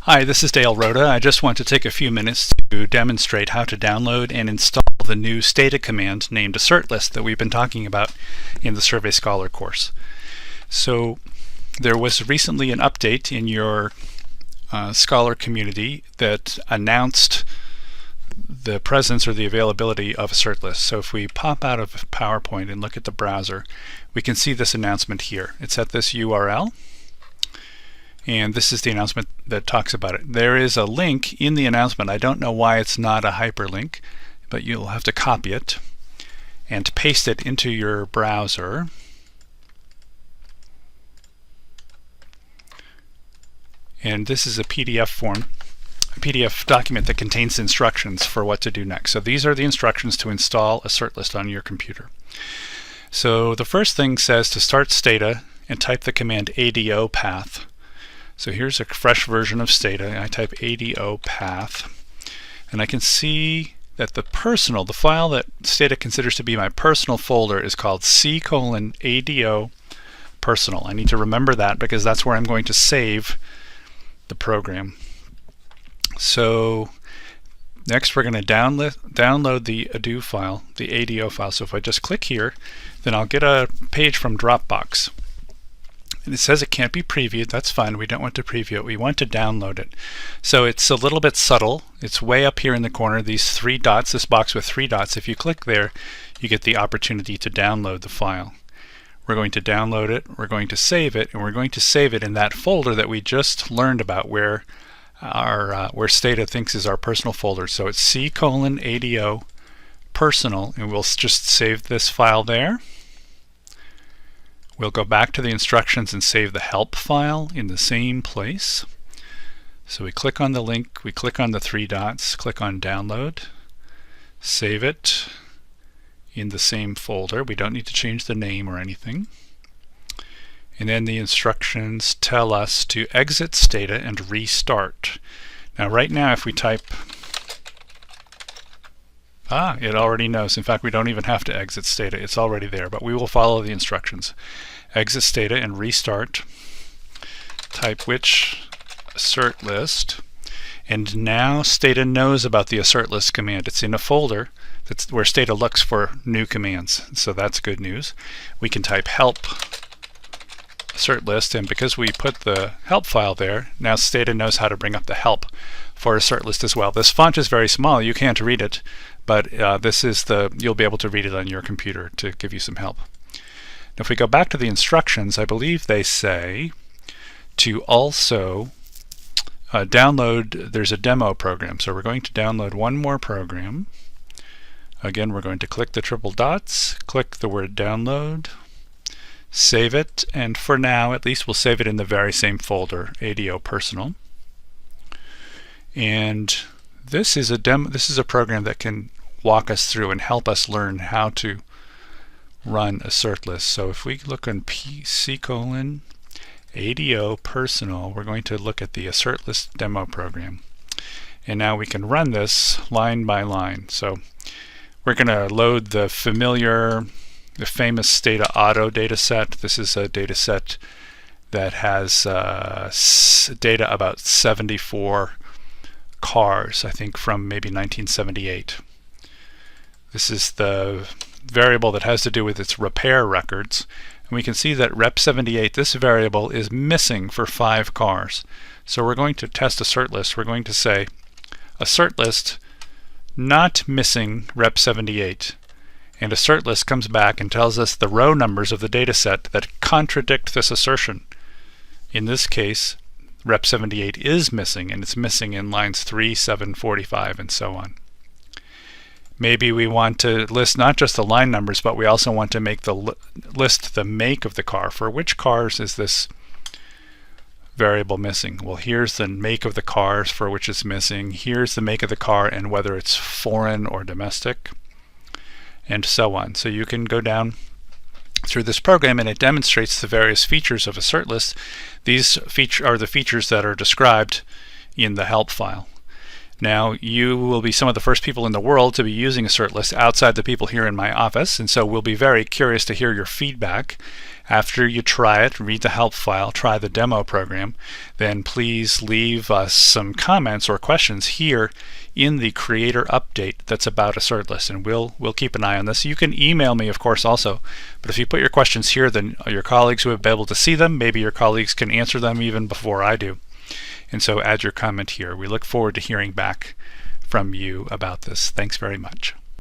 Hi, this is Dale Rhoda. I just want to take a few minutes to demonstrate how to download and install the new Stata command named assertlist that we've been talking about in the Survey Scholar course. So there was recently an update in your Scholar community that announced the presence or the availability of assertlist. So if we pop out of PowerPoint and look at the browser, we can see this announcement here. It's at this URL. And this is the announcement that talks about it. There is a link in the announcement. I don't know why it's not a hyperlink, but you'll have to copy it and paste it into your browser. And this is a PDF form, a PDF document that contains instructions for what to do next. So these are the instructions to install assertlist on your computer. So the first thing says to start Stata and type the command ADO path. So here's a fresh version of Stata. I type ADO path, and I can see that the file that Stata considers to be my personal folder is called C:\ADO personal. I need to remember that because that's where I'm going to save the program. So next we're going to download the ADO file, the ADO file. So if I just click here, then I'll get a page from Dropbox. And it says it can't be previewed. That's fine. We don't want to preview it. We want to download it. So it's a little bit subtle. It's way up here in the corner, these three dots, this box with three dots. If you click there, you get the opportunity to download the file. We're going to download it, we're going to save it, and we're going to save it in that folder that we just learned about where Stata thinks is our personal folder. So it's C:\ADO personal, and we'll just save this file there. We'll go back to the instructions and save the help file in the same place. So we click on the link, we click on the three dots, click on download, save it in the same folder. We don't need to change the name or anything. And then the instructions tell us to exit Stata and restart. Now right now if we type, it already knows. In fact, we don't even have to exit Stata. It's already there, but we will follow the instructions. Exit Stata and restart. Type which assertlist. And now Stata knows about the assertlist command. It's in a folder that's where Stata looks for new commands. So that's good news. We can type help assertlist, and because we put the help file there, now Stata knows how to bring up the help for assertlist as well. This font is very small. You can't read it, but you'll be able to read it on your computer to give you some help. Now if we go back to the instructions, I believe they say to also download, there's a demo program. So we're going to download one more program. Again, we're going to click the triple dots, click the word download, save it, and for now at least we'll save it in the very same folder, ADO personal. And this is a program that can walk us through and help us learn how to run assertlist. So if we look on C:\ADO personal, we're going to look at the assertlist demo program. And now we can run this line by line. So we're going to load the famous Stata Auto dataset. This is a dataset that has data about 74 cars, I think from maybe 1978. This is the variable that has to do with its repair records. And we can see that rep78, this variable, is missing for 5 cars. So we're going to test assertlist. We're going to say assertlist not missing rep78. And assertlist comes back and tells us the row numbers of the data set that contradict this assertion. In this case, rep78 is missing, and it's missing in lines 3, 7, 45, and so on. Maybe we want to list not just the line numbers, but we also want to make list the make of the car. For which cars is this variable missing? Well, here's the make of the cars for which it's missing. Here's the make of the car and whether it's foreign or domestic, and so on. So you can go down through this program and it demonstrates the various features of assertlist. These are the features that are described in the help file. Now, you will be some of the first people in the world to be using assertlist outside the people here in my office, and so we'll be very curious to hear your feedback. After you try it, read the help file, try the demo program, then please leave us some comments or questions here in the creator update that's about assertlist, and we'll keep an eye on this. You can email me, of course, also, but if you put your questions here, then your colleagues will be able to see them. Maybe your colleagues can answer them even before I do. And so add your comment here. We look forward to hearing back from you about this. Thanks very much.